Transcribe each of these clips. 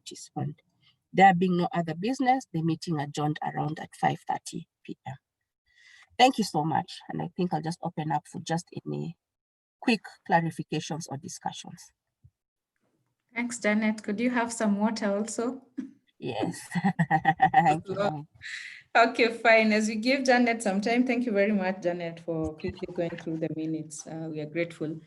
participant. There being no other business, the meeting adjourned around at 5:30 p.m. Thank you so much. And I think I'll just open up for just any quick clarifications or discussions. Thanks, Janet. Could you have some water also? Yes. Thank you. Okay, fine. As we give Janet some time, thank you very much, Janet, for quickly going through the minutes. We are grateful.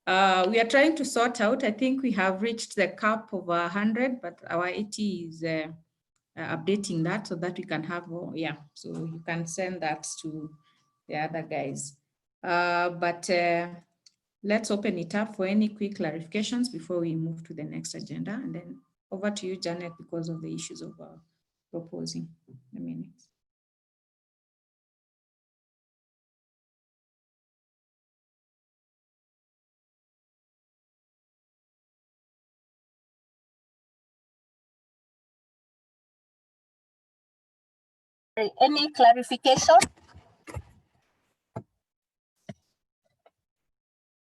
We are trying to sort out, I think we have reached the cap of 100, but our AT is updating that so that we can have, so you can send that to the other guys. Let's open it up for any quick clarifications before we move to the next agenda. And then over to you, Janet, because of the issues of proposing the minutes. Any clarification?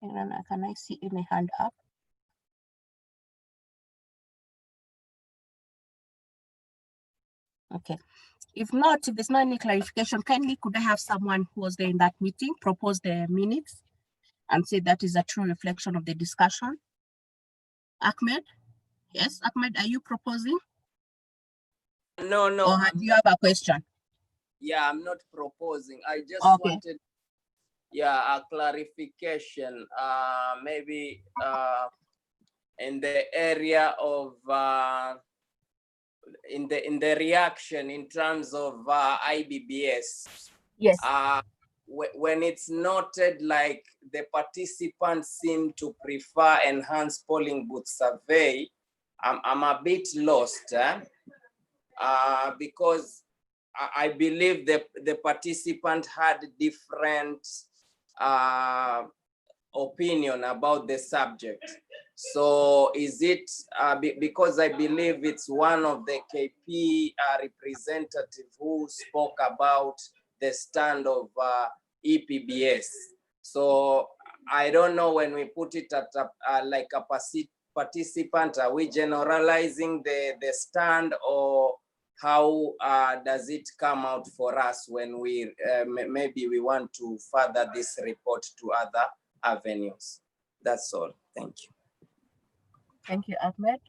Can I see any hand up? Okay. If not, if there's not any clarification, kindly could I have someone who was there in that meeting propose the minutes and say that is a true reflection of the discussion? Ahmed? Yes, Ahmed, are you proposing? No. Or do you have a question? Yeah, I'm not proposing. I just wanted, a clarification. Maybe in the area of in the reaction in terms of IBBS. Yes. When it's noted like the participants seem to prefer enhanced polling booth survey, I'm a bit lost, because I believe the participant had different opinion about the subject. So is it because I believe it's one of the KP representatives who spoke about the stand of EPBS. So I don't know, when we put it at like a participant, are we generalizing the stand, or how does it come out for us when we maybe we want to further this report to other avenues? That's all. Thank you. Thank you, Ahmed.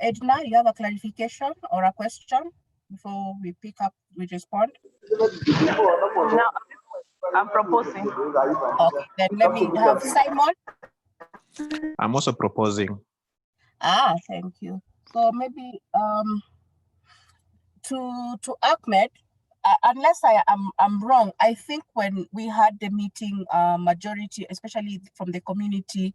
Edna, you have a clarification or a question before we pick up, we respond? No, I'm proposing. Okay, then let me have Simon. I'm also proposing. Thank you. So maybe to Ahmed, unless I'm wrong, I think when we had the meeting, majority, especially from the community,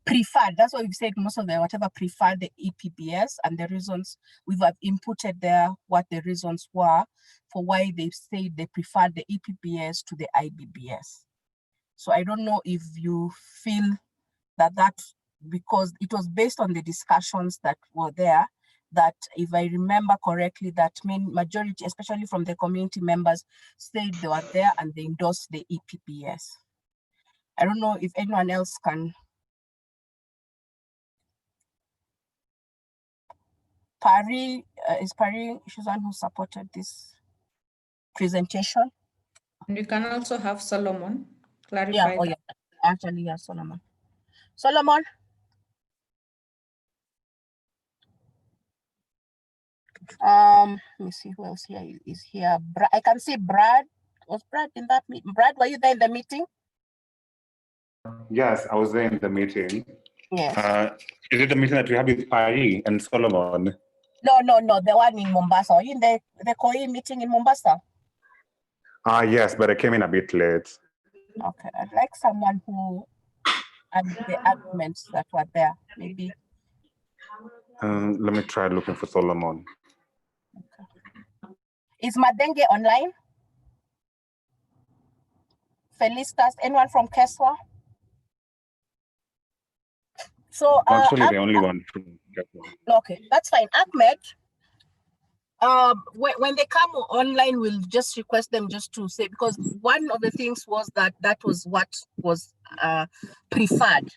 preferred. That's why we've said most of them, whatever, preferred the EPBS, and the reasons we've inputted there, what the reasons were for why they said they preferred the EPBS to the IBBS. So I don't know if you feel that because it was based on the discussions that were there, that if I remember correctly, that main majority, especially from the community members, said they were there and they endorsed the EPBS. I don't know if anyone else can. Pari, is Pari, she's one who supported this presentation. And you can also have Solomon clarify. Yeah, actually, yeah, Solomon. Solomon? Let me see who else here is here. I can see Brad. Was Brad in that meeting? Brad, were you there in the meeting? Yes, I was there in the meeting. Yes. Is it the meeting that we have with Pari and Solomon? No, the one in Mombasa. Are you in the COE meeting in Mombasa? Yes, but I came in a bit late. Okay, I'd like someone who had the arguments that were there, maybe. Let me try looking for Solomon. Okay. Is Madenge online? Felicitas, anyone from Keswa? So actually the only one from Keswa. Okay, that's fine. Ahmed, when they come online, we'll just request them just to say, because one of the things was that was what was preferred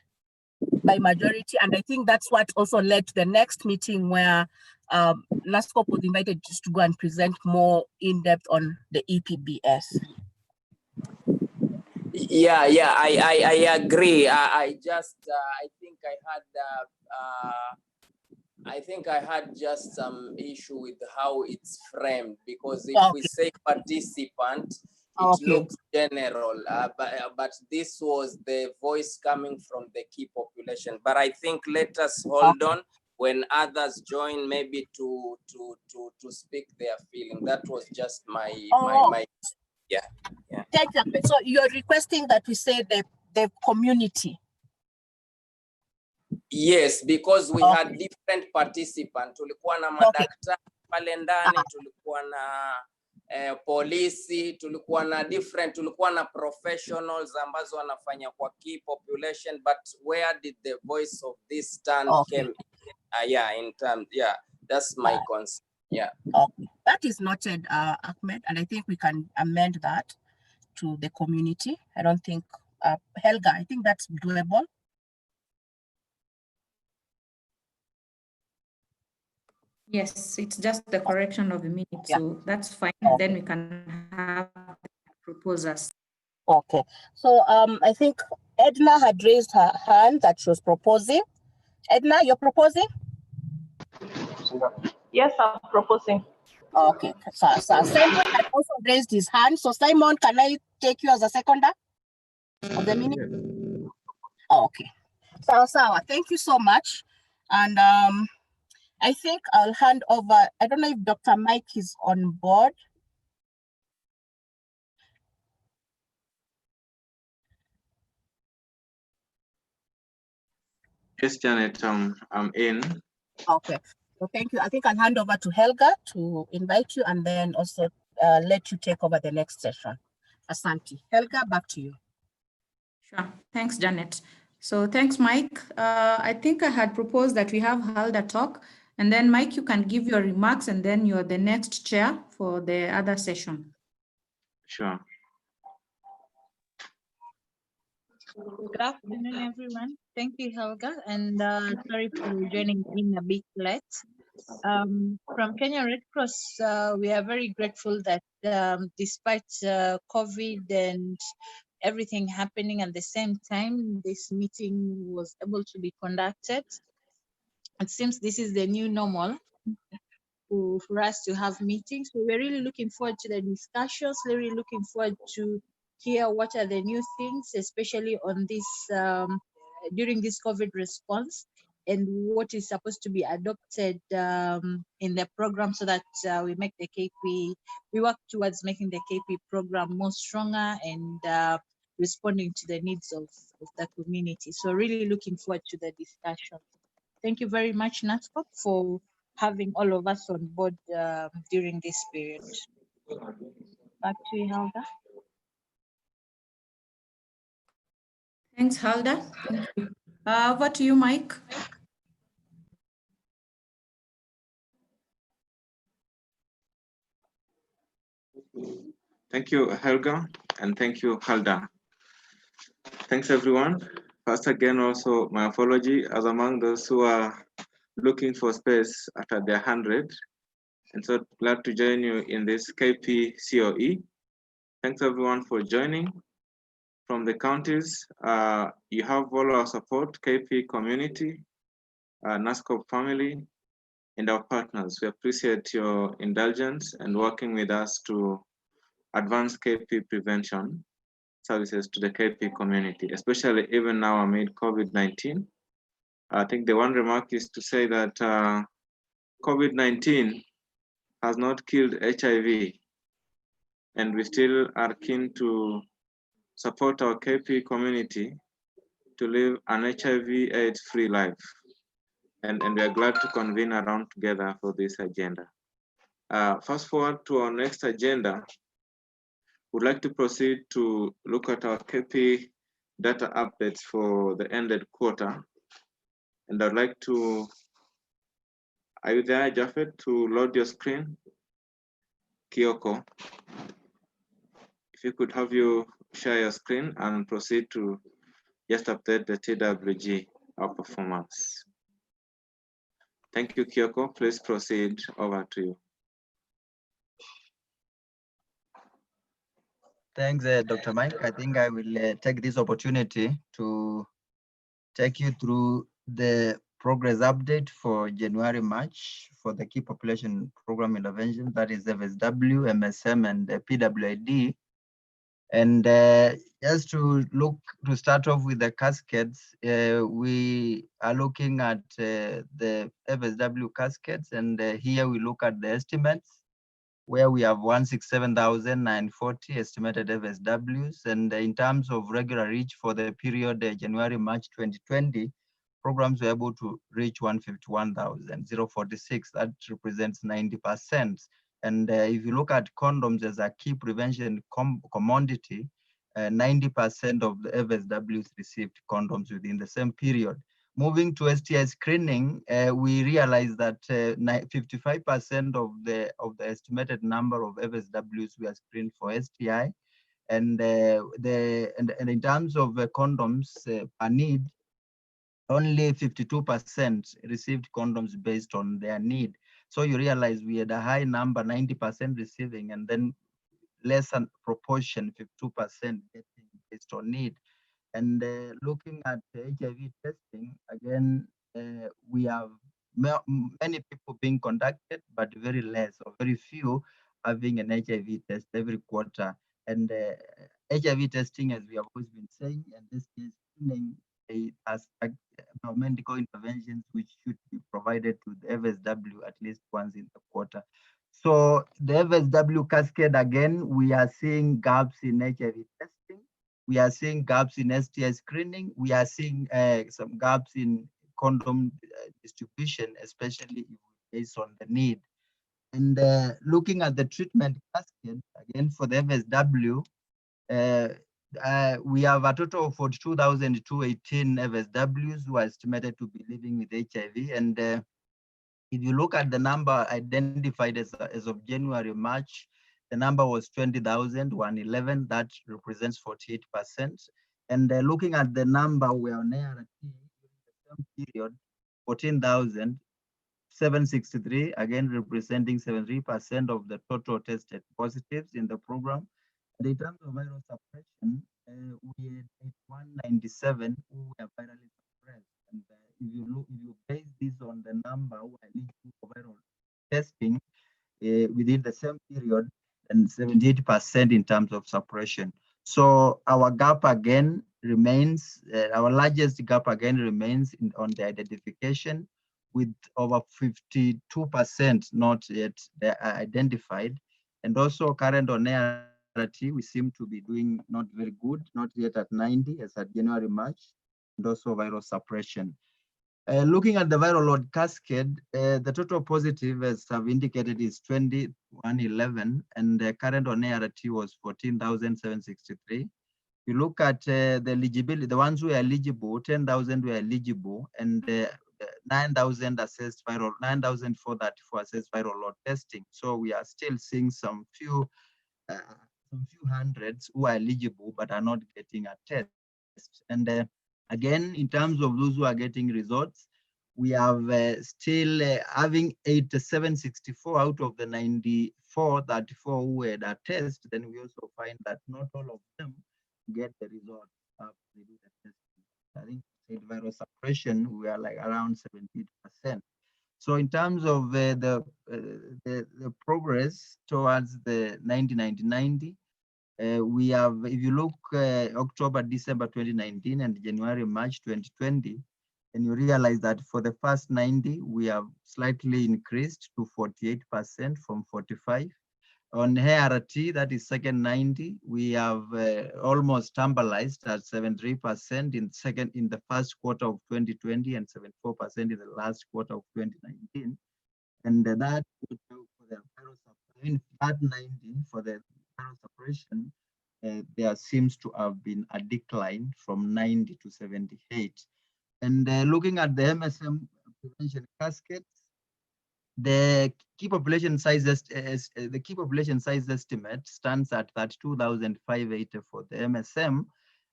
by majority, and I think that's what also led to the next meeting where NASCOP was invited just to go and present more in depth on the EPBS. Yeah, I agree. I think I had just some issue with how it's framed, because if we say participant, it looks general, but this was the voice coming from the key population. But I think let us hold on when others join, maybe to speak their feeling. That was just my yeah. Exactly. So you're requesting that we say the community. Yes, because we had different participants. Tulikuwa na madaktari pale ndani, tulikuwa na polisi, tulikuwa na professionals ambazo wanafanya kwa key population, but where did the voice of this stand came in terms, that's my concern. That is noted, Ahmed, and I think we can amend that to the community. I don't think Helga, I think that's doable. Yes, it's just the correction of the minute, so that's fine. Then we can have proposals. Okay, so I think Edna had raised her hand that she was proposing. Edna, you're proposing? Yes, I'm proposing. Okay, so Simon had also raised his hand. So Simon, can I take you as a seconder of the minute? Okay, so thank you so much. And I think I'll hand over. I don't know if Dr. Mike is on board. Yes, Janet, I'm in. Okay, so thank you. I think I'll hand over to Helga to invite you and then also let you take over the next session. Asante. Helga, back to you. Sure, thanks, Janet. So thanks, Mike. I think I had proposed that we have Halda talk, and then Mike, you can give your remarks, and then you're the next chair for the other session. Sure. Good afternoon, everyone. Thank you, Helga, and sorry for joining in a bit late. From Kenya Red Cross, we are very grateful that despite COVID and everything happening at the same time, this meeting was able to be conducted. It seems this is the new normal for us to have meetings. So we're really looking forward to the discussions, really looking forward to hear what are the new things, especially on this during this COVID response, and what is supposed to be adopted in the program, so that we make the KP, we work towards making the KP program more stronger and responding to the needs of the community. So really looking forward to the discussion. Thank you very much, NASCOP, for having all of us on board during this period. Back to you, Helga. Thanks, Halda. Thank you. Over to you, Mike. Thank you, Helga, and thank you, Halda. Thanks, everyone. First, again, also my apology, as among those who are looking for space after their 100. And so glad to join you in this KP COE. Thanks, everyone, for joining. From the counties, you have all our support, KP community, NASCOP family, and our partners. We appreciate your indulgence and working with us to advance KP prevention services to the KP community, especially even now amid COVID-19. I think the one remark is to say that COVID-19 has not killed HIV, and we still are keen to support our KP community to live an HIV/AIDS-free life. And we are glad to convene around together for this agenda. Fast forward to our next agenda, we'd like to proceed to look at our KP data updates for the ended quarter. And I'd like to, are you there, Jafet, to load your screen? Kyoko, if you could have you share your screen and proceed to just update the TWG, our performance. Thank you, Kyoko. Please proceed. Over to you. Thanks, Dr. Mike. I think I will take this opportunity to take you through the progress update for January-March for the key population program intervention, that is FSW, MSM, and PWID. And just to start off with the cascades, we are looking at the FSW cascades, and here we look at the estimates, where we have 167,940 estimated FSWs. And in terms of regular reach for the period January-March 2020, programs were able to reach 151,046. That represents 90%. And if you look at condoms as a key prevention commodity, 90% of the FSWs received condoms within the same period. Moving to STI screening, we realized that 55% of the estimated number of FSWs were screened for STI, and in terms of condoms per need, only 52% received condoms based on their need. So you realize we had a high number, 90% receiving, and then less than proportion, 52% getting based on need. And looking at HIV testing, again, we have many people being conducted, but very less or very few having an HIV test every quarter. And HIV testing, as we have always been saying, and this is as medical interventions which should be provided to the FSW at least once in the quarter. So the FSW cascade, again, we are seeing gaps in HIV testing. We are seeing gaps in STI screening. We are seeing some gaps in condom distribution, especially based on the need. And looking at the treatment cascade, again, for the FSW, we have a total of 42,218 FSWs who are estimated to be living with HIV. And if you look at the number identified as of January-March, the number was 20,111. That represents 48%. And looking at the number, we are on ART during the same period, 14,763, again representing 73% of the total tested positives in the program. And in terms of viral suppression, we had 197 who were virally suppressed. And if you base this on the number who are eligible for viral testing within the same period, and 78% in terms of suppression. So our gap again remains, our largest gap again remains on the identification, with over 52% not yet identified. And also current on ART, we seem to be doing not very good, not yet at 90 as at January-March, and also viral suppression. Looking at the viral load cascade, the total positive, as I've indicated, is 2111, and the current on ART was 14,763. You look at the eligibility, the ones who are eligible, 10,000 were eligible, and 9,000 assessed viral, 9,434 assessed viral load testing. So we are still seeing some few hundreds who are eligible but are not getting a test. And again, in terms of those who are getting results, we have still having 8764 out of the 9434 who had a test. Then we also find that not all of them get the results after they do the testing. I think viral suppression, we are like around 70%. So in terms of the progress towards the 90-90-90, we have, if you look October, December 2019 and January-March 2020, and you realize that for the first 90, we have slightly increased to 48% from 45. On ART, that is second 90, we have almost stabilized at 73% in the first quarter of 2020 and 74% in the last quarter of 2019. And that for the viral suppression, that 90 for the viral suppression, there seems to have been a decline from 90 to 78. And looking at the MSM Prevention Cascade, the key population size estimate stands at 32,580 for the MSM.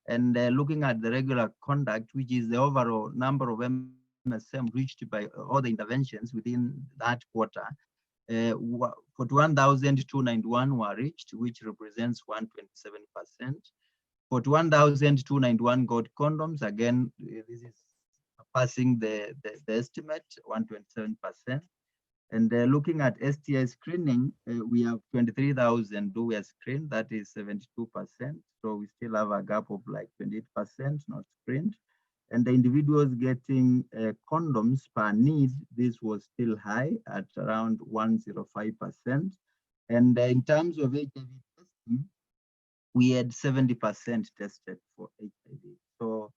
And looking at the regular conduct, which is the overall number of MSM reached by all the interventions within that quarter. 41,291 were reached, which represents 127%. 41,291 got condoms. Again, this is passing the estimate, 127%. And looking at STI screening, we have 23,000 who were screened, that is 72%. So we still have a gap of like 28% not screened. And the individuals getting condoms per need, this was still high at around 105%. And in terms of HIV testing, we had 70% tested for HIV. So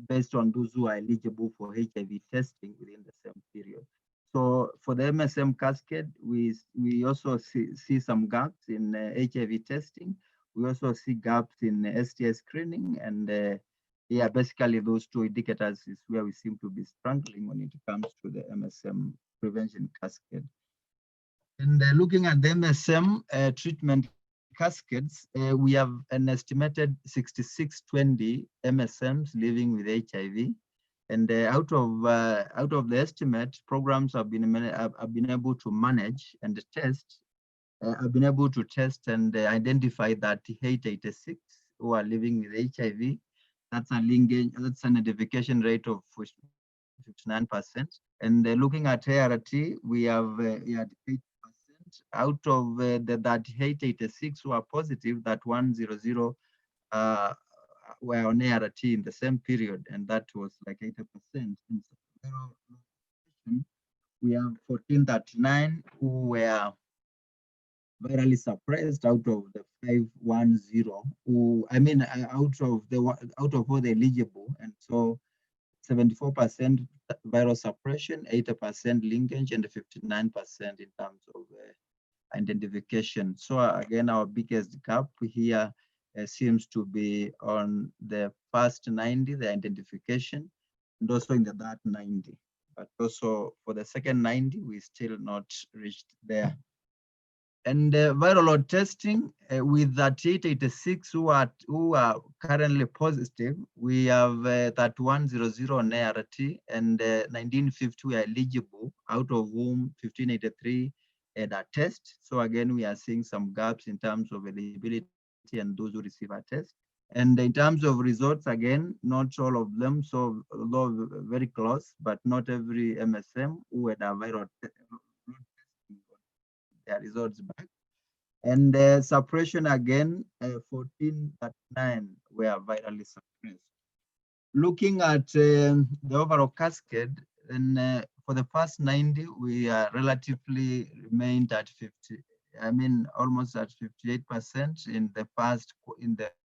based on those who are eligible for HIV testing within the same period. So for the MSM Cascade, we also see some gaps in HIV testing. We also see gaps in STI screening, and yeah, basically those two indicators is where we seem to be struggling when it comes to the MSM Prevention Cascade. And looking at the MSM treatment cascades, we have an estimated 6620 MSMs living with HIV. And out of the estimate, programs have been able to manage and test, have been able to test and identify that 886 who are living with HIV. That's a linkage, that's an identification rate of 59%. And looking at ART, we have 8%. Out of that 886 who are positive, that 100 were on ART in the same period, and that was like 80%. We have 1439 who were virally suppressed out of the 510 who, I mean, out of all the eligible, and so 74% viral suppression, 80% linkage, and 59% in terms of identification. So again, our biggest gap here seems to be on the first 90, the identification, and also in the that 90. But also for the second 90, we still not reached there. And viral load testing with that 886 who are currently positive, we have that 100 on ART and 1950 are eligible, out of whom 1583 had a test. So again, we are seeing some gaps in terms of eligibility and those who receive a test. And in terms of results, again, not all of them, so although very close, but not every MSM who had a viral testing their results back. And suppression again, 1439 were virally suppressed. Looking at the overall cascade, and for the first 90, we relatively remained at 50. I mean, almost at 58% in the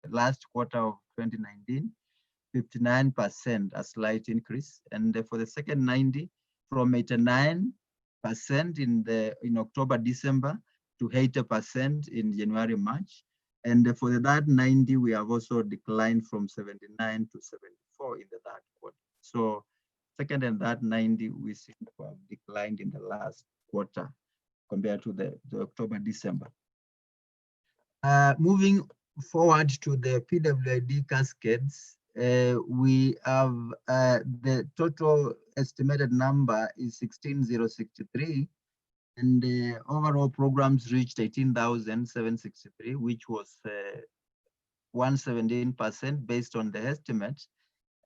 last quarter of 2019, 59%, a slight increase. And for the second 90, from 89% in October, December to 80% in January, March. And for the that 90, we have also declined from 79 to 74 in the third quarter. So second and that 90, we seem to have declined in the last quarter compared to the October, December. Moving forward to the PWID cascades, we have the total estimated number is 16,063, and the overall programs reached 18,763, which was 117% based on the estimate.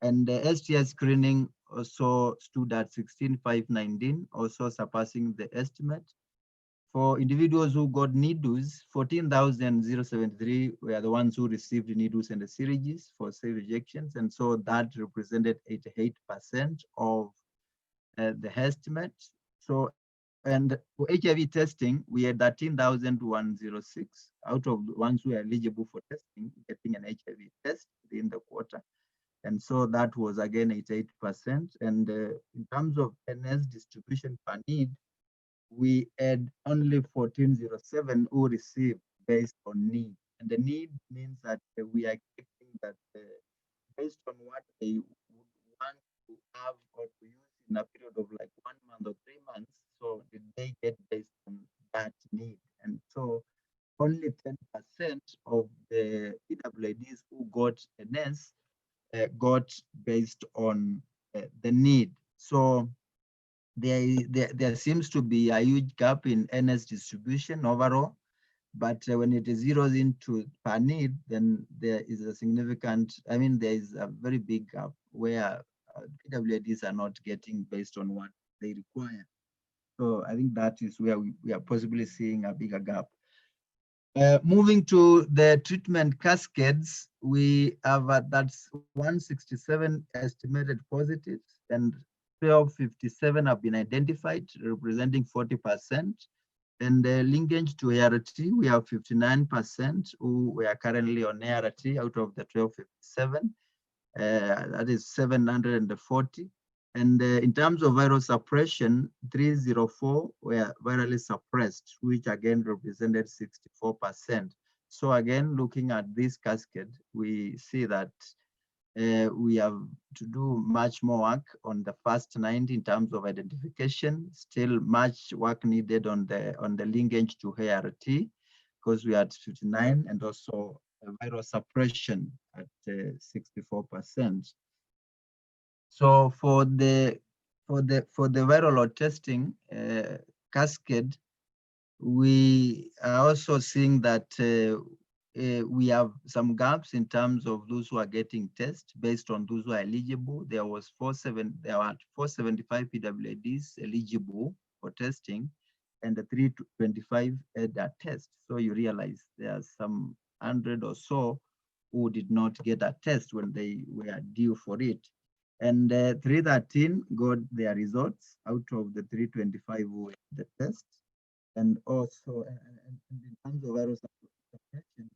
And the STI screening also stood at 16,519, also surpassing the estimate. For individuals who got needles, 14,073 were the ones who received needles and the syringes for safe rejections. And so that represented 88% of the estimate. So, and for HIV testing, we had 13,106 out of the ones who are eligible for testing, getting an HIV test in the quarter. And so that was again 88%. And in terms of NS distribution per need, we had only 1407 who received based on need. And the need means that we are expecting that based on what they would want to have or to use in a period of like 1 month or 3 months, so did they get based on that need? And so only 10% of the PWIDs who got NS got based on the need. So there seems to be a huge gap in NS distribution overall, but when it zeroes into per need, then there is a significant, I mean, there is a very big gap where PWIDs are not getting based on what they require. So I think that is where we are possibly seeing a bigger gap. Moving to the treatment cascades, we have that's 167 estimated positives and 1257 have been identified, representing 40%. And linkage to ART, we have 59% who we are currently on ART out of the 1257. That is 740. And in terms of viral suppression, 304 were virally suppressed, which again represented 64%. So again, looking at this cascade, we see that we have to do much more work on the first 90 in terms of identification. Still much work needed on the linkage to ART, because we had 59, and also viral suppression at 64%. So for the viral load testing cascade, we are also seeing that we have some gaps in terms of those who are getting tests based on those who are eligible. There were 475 PWIDs eligible for testing, and the 325 had a test. So you realize there are some 100 or so who did not get a test when they were due for it. And 313 got their results out of the 325 who had the test. And also, in terms of viral suppression,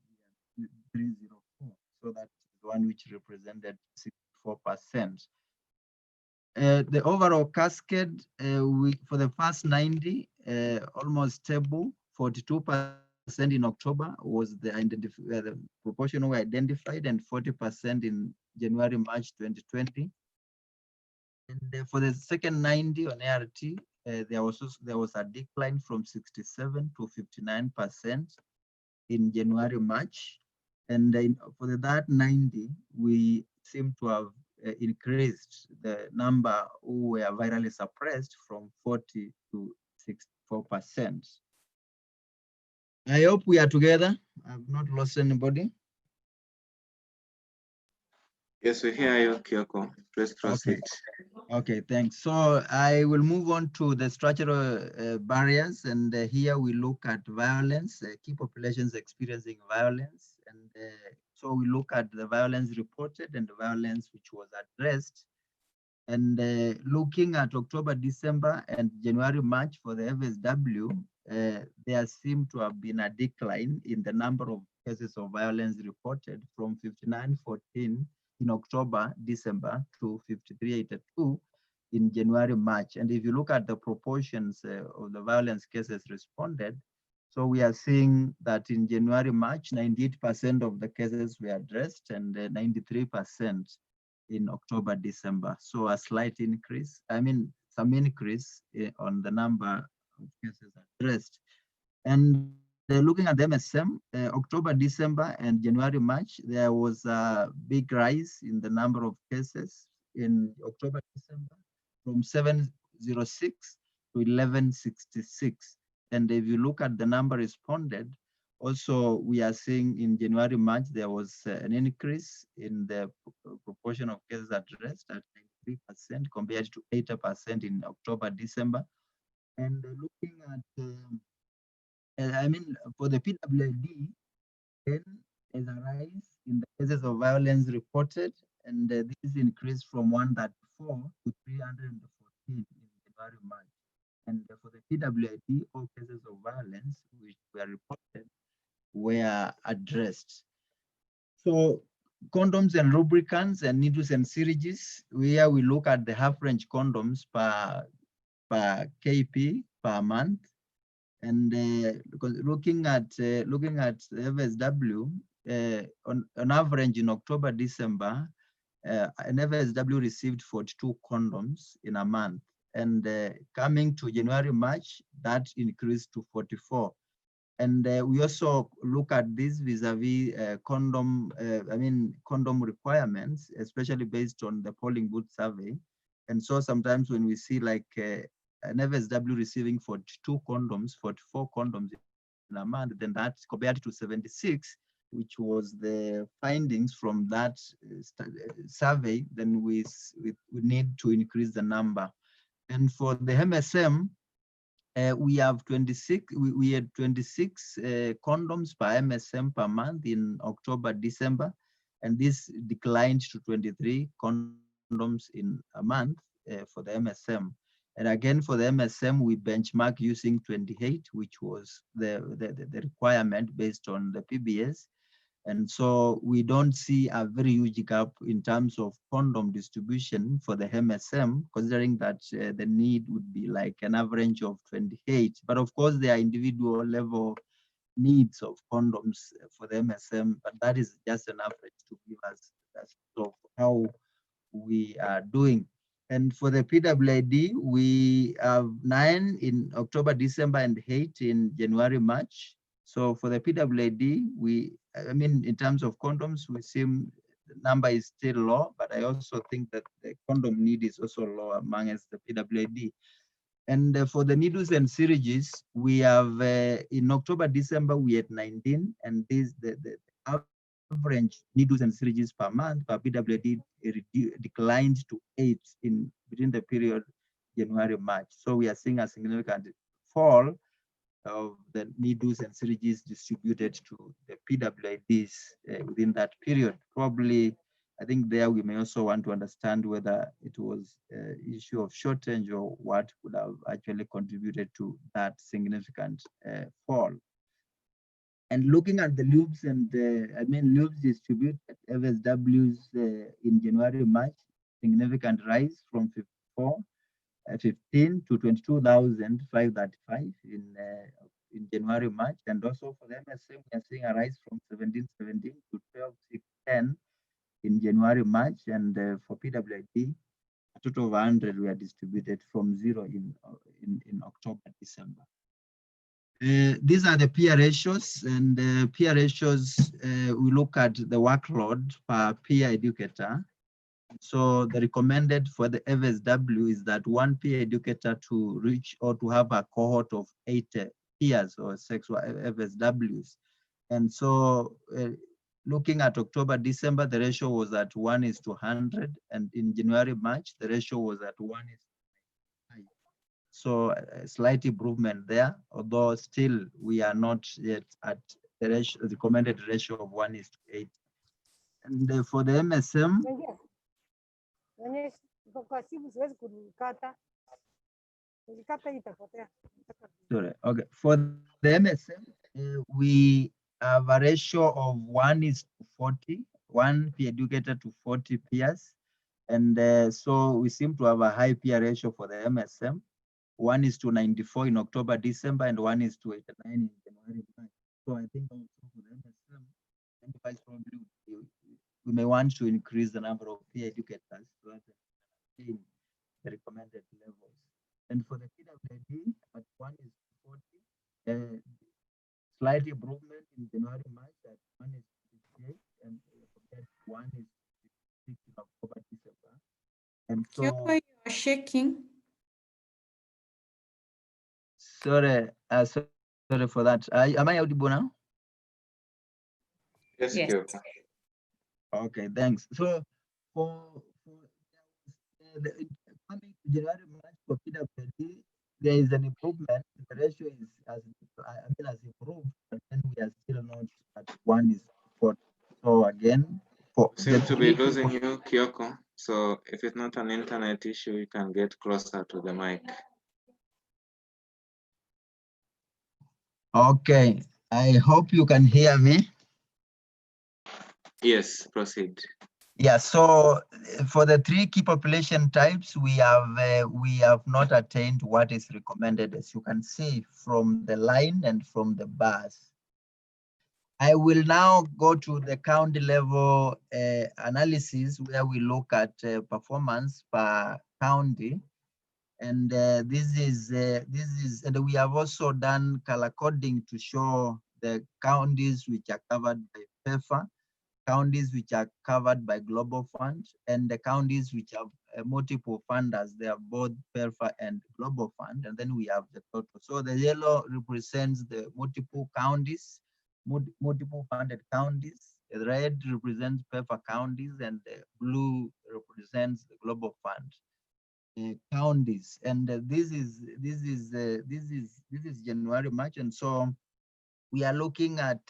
304. So that's the one which represented 64%. The overall cascade, for the first 90, almost stable. 42% in October was the proportion we identified, and 40% in January, March 2020. And for the second 90 on ART, there was a decline from 67 to 59% in January, March. And for that 90, we seem to have increased the number who were virally suppressed from 40 to 64%. I hope we are together. I've not lost anybody. Yes, we hear you, Kyoko. Please proceed. Okay, thanks. So I will move on to the structural barriers, and here we look at violence, key populations experiencing violence. And so we look at the violence reported and the violence which was addressed. And looking at October, December, and January, March for the FSW, there seemed to have been a decline in the number of cases of violence reported from 5914 in October, December to 5382 in January, March. And if you look at the proportions of the violence cases responded, so we are seeing that in January, March, 98% of the cases were addressed, and 93% in October, December. So a slight increase, some increase on the number of cases addressed. And looking at the MSM, October, December, and January, March, there was a big rise in the number of cases in October, December, from 706 to 1166. And if you look at the number responded, also we are seeing in January, March, there was an increase in the proportion of cases addressed at 93% compared to 80% in October, December. And looking at for the PWID, then there's a rise in the cases of violence reported, and this increased from 134 to 314 in January, March. And for the PWID, all cases of violence which were reported were addressed. So condoms and lubricants and needles and syringes, where we look at the half-range condoms per KP per month. And looking at FSW, on average in October, December, an FSW received 42 condoms in a month. And coming to January, March, that increased to 44. And we also look at this vis-a-vis condom requirements, especially based on the polling booth survey. And so sometimes when we see like an FSW receiving 42 condoms, 44 condoms in a month, then that's compared to 76, which was the findings from that survey, then we need to increase the number. And for the MSM, we have 26, we had 26 condoms per MSM per month in October, December, and this declined to 23 condoms in a month for the MSM. And again, for the MSM, we benchmark using 28, which was the requirement based on the PBS. And so we don't see a very huge gap in terms of condom distribution for the MSM, considering that the need would be like an average of 28. But of course, there are individual level needs of condoms for the MSM, but that is just an average to give us of how we are doing. And for the PWID, we have 9 in October, December, and 8 in January, March. So for the PWID, I mean, in terms of condoms, we seem the number is still low, but I also think that the condom need is also low amongst the PWID. And for the needles and syringes, we have in October, December, we had 19, and this the average needles and syringes per month per PWID declined to 8 in between the period January, March. So we are seeing a significant fall of the needles and syringes distributed to the PWIDs within that period. Probably, I think there we may also want to understand whether it was an issue of shortage or what could have actually contributed to that significant fall. And looking at the loops and loops distributed FSWs in January, March, significant rise from 15 to 22,535 in January, March, and also for the MSM, we are seeing a rise from 1717 to 12,610 in January, March, and for PWID, a total of 100 were distributed from 0 in October, December. These are the peer ratios, and peer ratios, we look at the workload per peer educator. So the recommended for the FSW is that one peer educator to reach or to have a cohort of 8 peers or sexual FSWs. And so looking at October, December, the ratio was at 1:100, and in January, March, the ratio was at 1:5. So a slight improvement there, although still we are not yet at the ratio, the recommended ratio of 1:8. And for the MSM, sorry, okay. For the MSM, we have a ratio of 1:40, one peer educator to 40 peers. And so we seem to have a high peer ratio for the MSM, 1:94 in October, December, and 1:89 in January. So I think also for the MSM, probably we may want to increase the number of peer educators to maintain the recommended levels. And for the PWID, at 1:40, slight improvement in January, March at 1:58, and compared to 1:66 in October, December. And so you are shaking. Sorry, sorry for that. Am I audible now? Yes, Yes. Kyoka. Okay, thanks. So for coming to January, March for PWD, there is an improvement. The ratio is has improved, but then we are still not at 1:40. So again, for Seem to be losing you, Kyoko. So if it's not an internet issue, you can get closer to the mic. Okay, I hope you can hear me. Yes, proceed. Yeah, so for the 3 key population types, we have not attained what is recommended, as you can see from the line and from the bars. I will now go to the county level analysis where we look at performance per county. And this is, and we have also done color coding to show the counties which are covered by PEFA, counties which are covered by Global Fund, and the counties which have multiple funders. They are both PERFA and Global Fund, and then we have the total. So the yellow represents the multiple counties, multiple funded counties. The red represents PERFA counties, and the blue represents the Global Fund counties. And this is January, March, and so we are looking at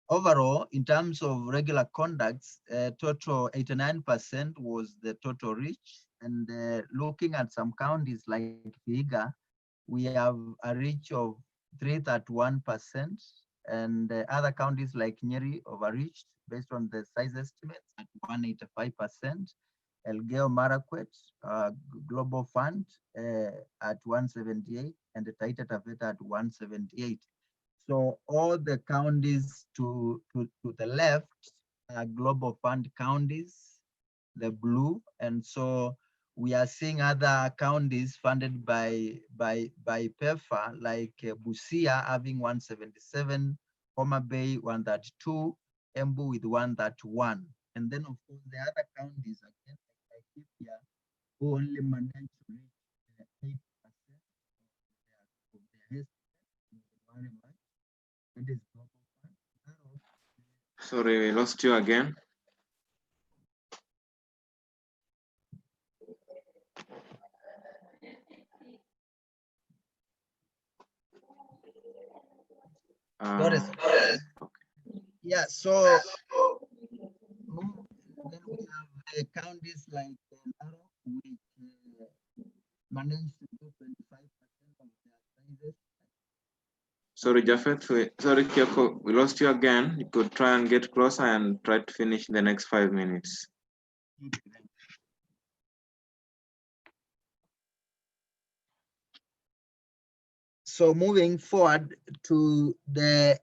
overall, in terms of regular conducts, total 89% was the total reach. And looking at some counties like Vihiga, we have a reach of 331%, and other counties like Nyeri overreached based on the size estimates at 185%. Elgeyo Marakwet, Global Fund at 178, and the Taita Taveta at 178. So all the counties to the left are Global Fund counties, the blue, and so we are seeing other counties funded by PERFA, like Busia having 177, Homa Bay 132, Embu with 131, and then of course the other counties again like Laikipia, who only managed to reach 8% of their estimate. It is Global Fund. Sorry, we lost you again. Okay. Yeah, so then we have counties like Narok, which managed to do 25% of their sizes. Sorry, Jafet. Sorry, Kyoko, we lost you again. You could try and get closer and try to finish in the next 5 minutes. So moving forward to the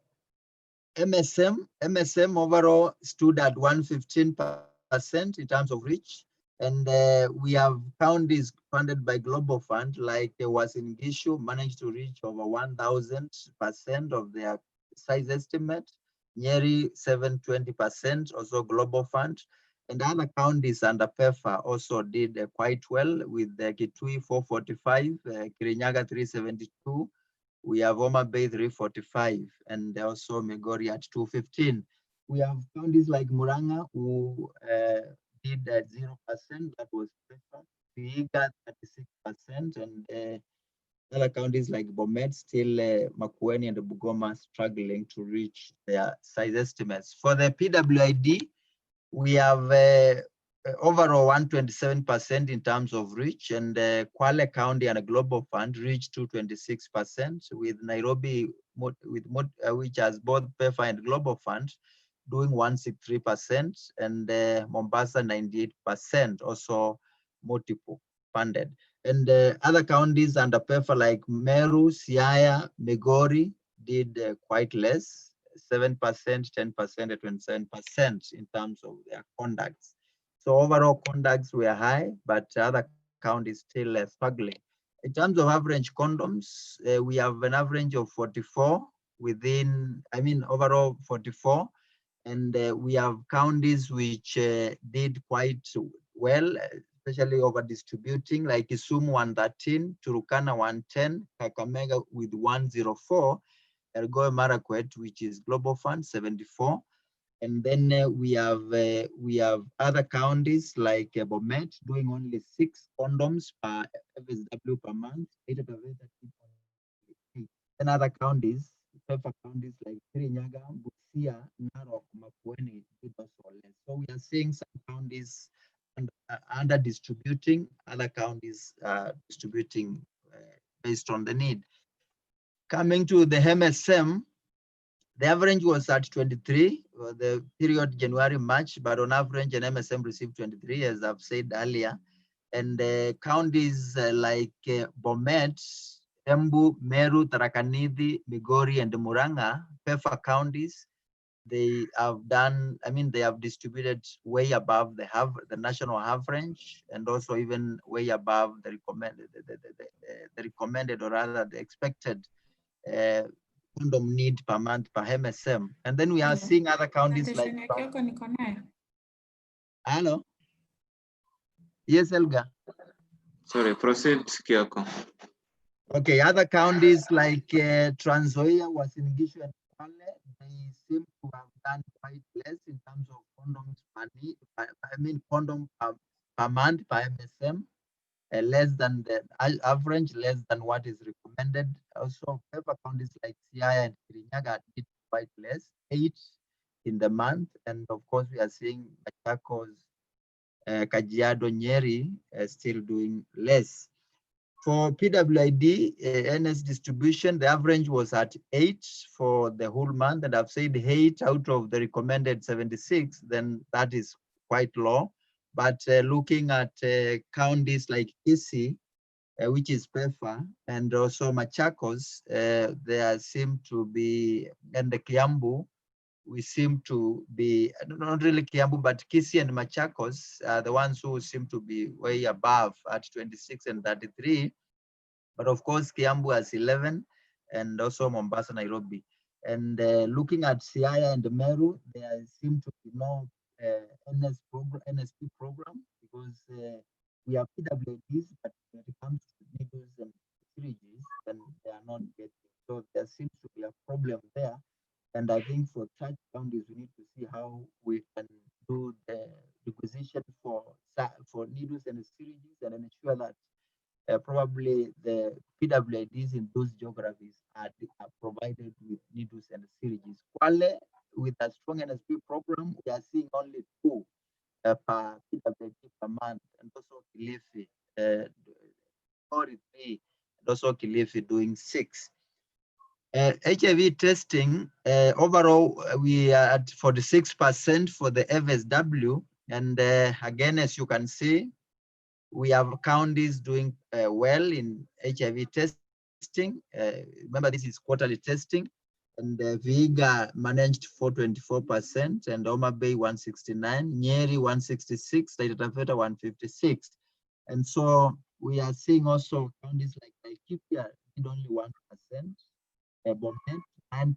MSM overall stood at 115% in terms of reach. And we have counties funded by Global Fund, like Uasin Gishu managed to reach over 1,000% of their size estimate. Nyeri 720%, also Global Fund. And other counties under PERFA also did quite well, with Kitui 445, Kirinyaga 372. We have Homa Bay 345, and also Migori at 215. We have counties like Murang'a who did 0%, that was PERFA. Vihiga 36%, and other counties like Bomet, still Makueni and Bugoma struggling to reach their size estimates. For the PWID, we have overall 127% in terms of reach, and Kwale County and a Global Fund reached 226%, with Nairobi, which has both PERFA and Global Fund, doing 163%, and Mombasa 98%, also multiple funded. And other counties under PERFA like Meru, Siaya, Migori did quite less, 7%, 10%, and 27% in terms of their conducts. So overall conducts were high, but other counties still struggling. In terms of average condoms, we have an average of 44 overall 44. And we have counties which did quite well, especially over distributing, like Kisumu 113, Turukana 110, Kakamega with 104, Elgeyo Marakwet, which is Global Fund 74. And then we have other counties like Bomet doing only 6 condoms per FSW per month, and other counties, PERFA counties like Kirinyaga, Busia, Narok, Makueni did also less. So we are seeing some counties under distributing, other counties distributing based on the need. Coming to the MSM, the average was at 23, the period January-March, but on average an MSM received 23, as I've said earlier. And counties like Bomet, Embu, Meru, Tharaka Nithi, Migori, and Murang'a, PERFA counties, they have done, they have distributed way above the national average, and also even way above the recommended, or rather the expected condom need per month per MSM. And then we are seeing other counties like, hello? Yes, Elga. Sorry, proceed, Kioko. Okay, other counties like Trans Nzoia, Uasin Gishu, and Kwale, they seem to have done quite less in terms of condoms condom per month per MSM, less than the average, less than what is recommended. Also, paper counties like Siaya and Kirinyaga did quite less, 8 in the month, and of course we are seeing Machakos, Kajiado, Nyeri still doing less. For PWID, NS distribution, the average was at 8 for the whole month, and I've said 8 out of the recommended 76, then that is quite low. But looking at counties like Kisii, which is PEFA, and also Machakos, there seem to be, and the Kiambu, we seem to be, not really Kiambu, but Kisii and Machakos are the ones who seem to be way above at 26 and 33. But of course, Kiambu has 11, and also Mombasa, Nairobi. And looking at Siaya and Meru, there seem to be no NSP program, because we have PWDs, but when it comes to needles and syringes, then they are not getting. So there seems to be a problem there. And I think for church counties, we need to see how we can do the requisition for needles and syringes, and ensure that probably the PWIDs in those geographies are provided with needles and syringes. Kwale, with a strong NSP program, we are seeing only 2 per PWID per month, and also Kilifi, 43, and also Kilifi doing 6. HIV testing, overall, we are at 46% for the FSW. And again, as you can see, we have counties doing well in HIV testing. Remember, this is quarterly testing. And Vihiga managed 424%, and Homa Bay 169, Nyeri 166, Taita Taveta 156. And so we are seeing also counties like Laikipia did only 1%. Bomet 9%,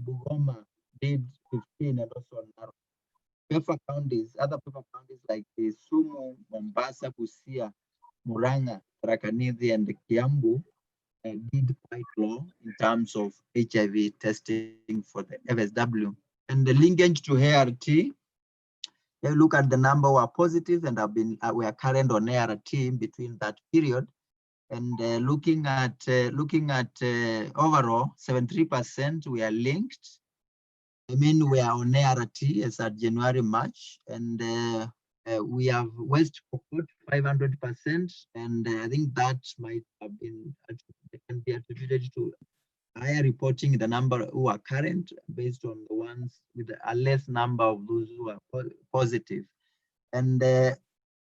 Bungoma did 15%, and also Narok. PEFA counties, other PEFA counties like Kisumu, Mombasa, Busia, Murang'a, Tharaka Nithi, and Kiambu did quite low in terms of HIV testing for the FSW. And the linkage to ART, you look at the number who are positive and have been we are current on ART between that period. And looking at overall, 73% we are linked. I mean, we are on ART as at January, March, and we have West Pokot 500%, and I think that might have been can be attributed to higher reporting the number who are current based on the ones with a less number of those who are positive, and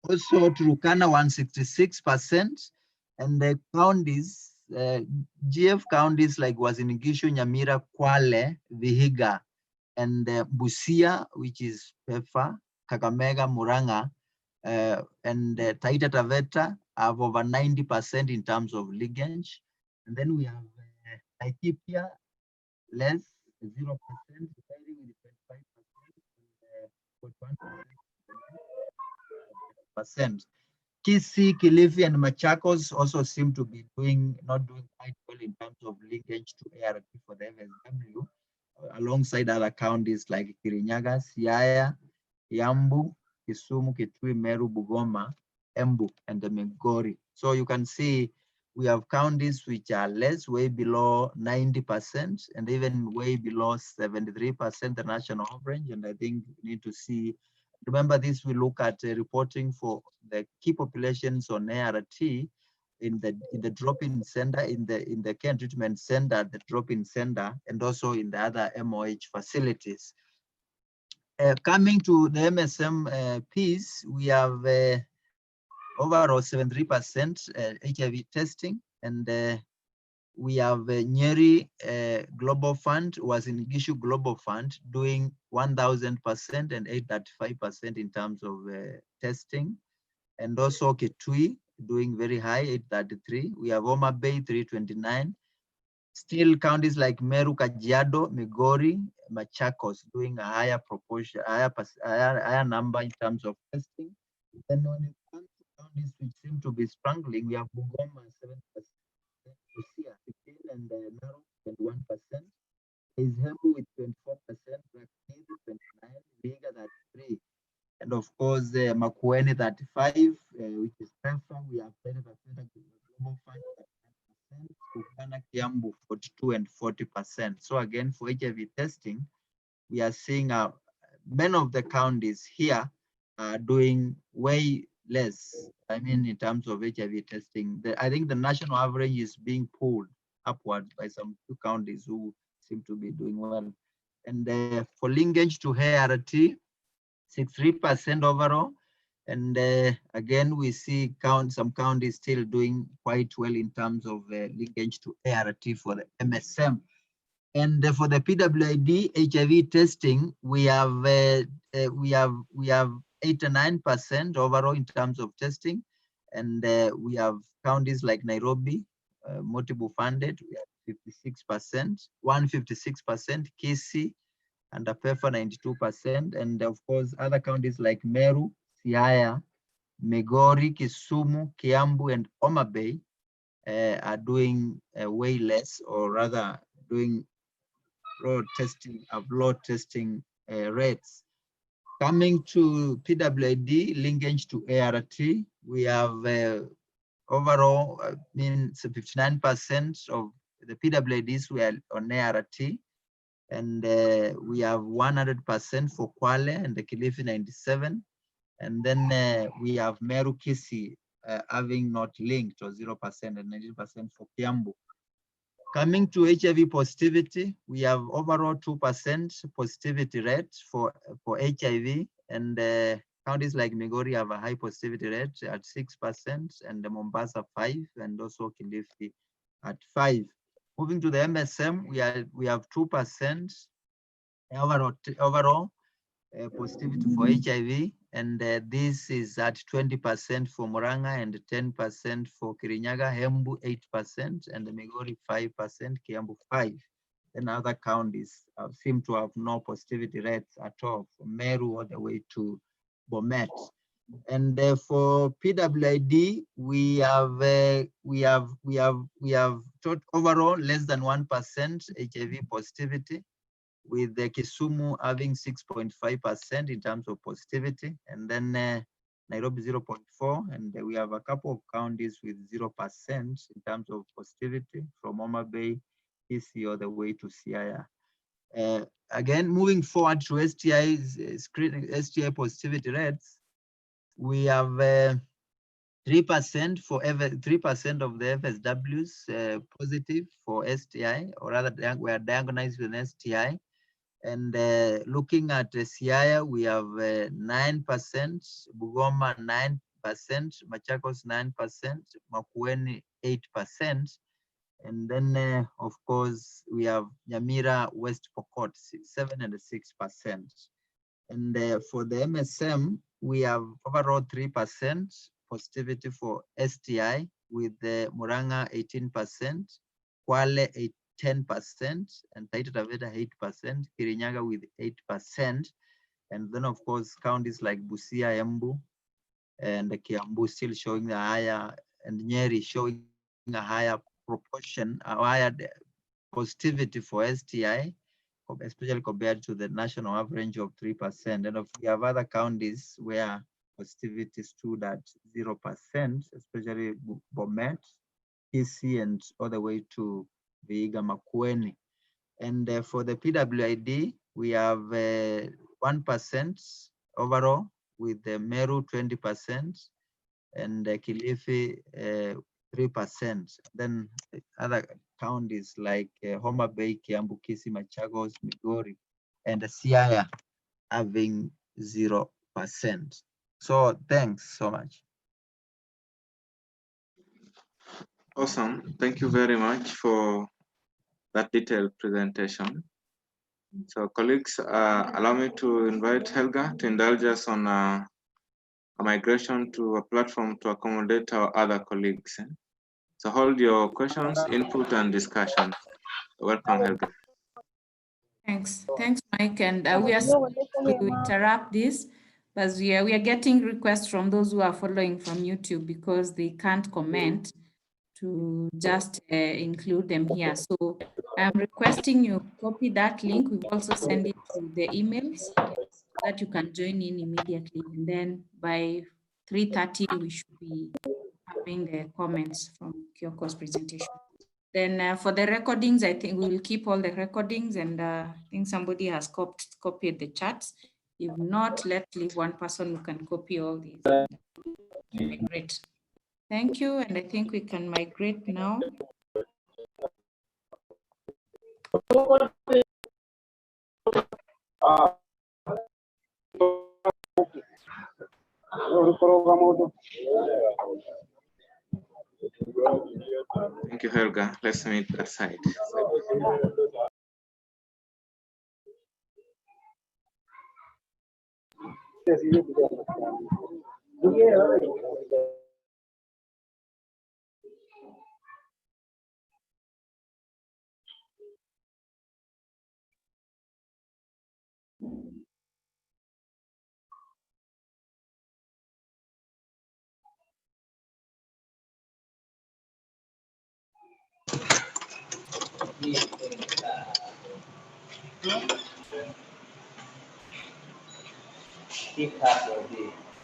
also Turkana 166%. And the counties, GF counties like Uasin Gishu, Nyamira, Kwale, Vihiga, and Busia, which is PEFA, Kakamega, Murang'a, and Taita Taveta have over 90% in terms of linkage. And then we have Laikipia, less, 0%, with 25%. Kisii, Kilifi, and Machakos also seem to be not doing quite well in terms of linkage to ART for the FSW, alongside other counties like Kirinyaga, Siaya, Yambu, Kisumu, Kitui, Meru, Bungoma, Embu, and the Migori. So you can see we have counties which are less, way below 90%, and even way below 73%, the national average. And I think we need to see. Remember this, we look at reporting for the key populations on ART in the drop-in center, in the care and treatment center, the drop-in center, and also in the other MOH facilities. Coming to the MSM piece, we have overall 73% HIV testing, and we have Nyeri Global Fund, Uasin Gishu Global Fund, doing 1,000% and 835% in terms of testing. And also Kitui doing very high, 833. We have Homa Bay, 329. Still counties like Meru, Kajiado, Migori, Machakos doing a higher proportion, higher number in terms of testing. Then when it comes to counties which seem to be struggling, we have Bungoma 7%, Busia 15%, and Narok 21%. Is Hembu with 24%, Rakini 29%, Vihiga 33%, and of course Makueni 35%, which is PEFA. We have Global Fund 39%, Ukana Kiambu 42% and 40%. So again, for HIV testing, we are seeing many of the counties here are doing way less. I mean, in terms of HIV testing, I think the national average is being pulled upward by some few counties who seem to be doing well. And for linkage to ART, 63% overall. And again, we see some counties still doing quite well in terms of linkage to ART for the MSM. And for the PWID HIV testing, we have 89% overall in terms of testing, and we have counties like Nairobi, multiple funded. We have 56%, 156%, Kisii, and PEFA 92%, and of course other counties like Meru, Siaya, Migori, Kisumu, Kiambu, and Homa Bay are doing way less, or rather doing low testing rates. Coming to PWID linkage to ART, we have overall, 59% of the PWIDs were on ART, and we have 100% for Kwale and the Kilifi 97%, and then we have Meru, Kisii having not linked, or 0% and 90% for Kiambu. Coming to HIV positivity, we have overall 2% positivity rate for HIV, and counties like Migori have a high positivity rate at 6%, and Mombasa 5%, and also Kilifi at 5%. Moving to the MSM, we have 2% overall positivity for HIV, and this is at 20% for Murang'a and 10% for Kirinyaga, Hembu 8%, and Migori 5%, Kiambu 5%. And other counties seem to have no positivity rates at all, from Meru all the way to Bomet. And for PWID, we have overall less than 1% HIV positivity, with the Kisumu having 6.5% in terms of positivity, and then Nairobi 0.4%, and we have a couple of counties with 0% in terms of positivity, from Homa Bay, Kisii, all the way to Siaya. Again, moving forward to STI positivity rates, we have 3% for 3% of the FSWs positive for STI, or rather we are diagnosed with an STI. And looking at Siaya, we have 9%, Bungoma 9%, Machakos 9%, Makueni 8%, and then of course we have Nyamira, West Pokot 7% and 6%. And for the MSM, we have overall 3% positivity for STI, with the Murang'a 18%, Kwale 10%, and Taita Taveta 8%, Kirinyaga with 8%, and then of course counties like Busia, Embu, and Kiambu still showing the higher, and Nyeri showing a higher proportion, a higher positivity for STI, especially compared to the national average of 3%. And we have other counties where positivity stood at 0%, especially Bomet, Kisii, and all the way to Vihiga, Makueni. And for the PWID, we have 1% overall, with the Meru 20% and Kilifi 3%. Then other counties like Homa Bay, Kiambu, Kisii, Machakos, Migori, and Siaya having 0%. So thanks so much. Awesome. Thank you very much for that detailed presentation. So colleagues, allow me to invite Helga to indulge us on a migration to a platform to accommodate our other colleagues. So hold your questions, input, and discussion. Welcome, Helga. Thanks, Mike. And we are sorry to interrupt this, But we are getting requests from those who are following from YouTube because they can't comment to just include them here. So I'm requesting you copy that link. We've also sent it to the emails so that you can join in immediately. And then by 3:30, we should be having the comments from Kyoko's presentation. Then for the recordings, I think we will keep all the recordings, and I think somebody has copied the charts. If not, let's leave one person who can copy all these. Great. Thank you, and I think we can migrate now. Thank you, Helga. Let's meet that side.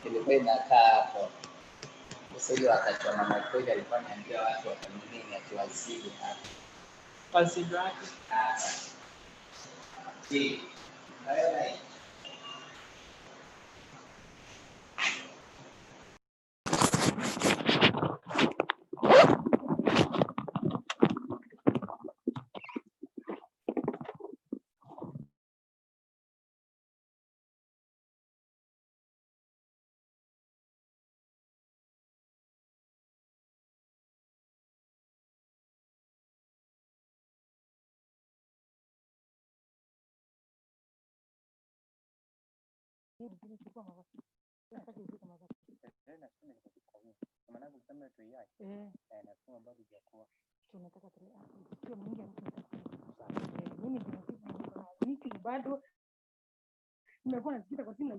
Ilikuwa inakaa hapo. Sasa hiyo akachoma makweli, alikuwa anaambia watu wakanunini akiwazidi hapo. Wazidi wapi? Bado nimekuwa nasikia kwa sina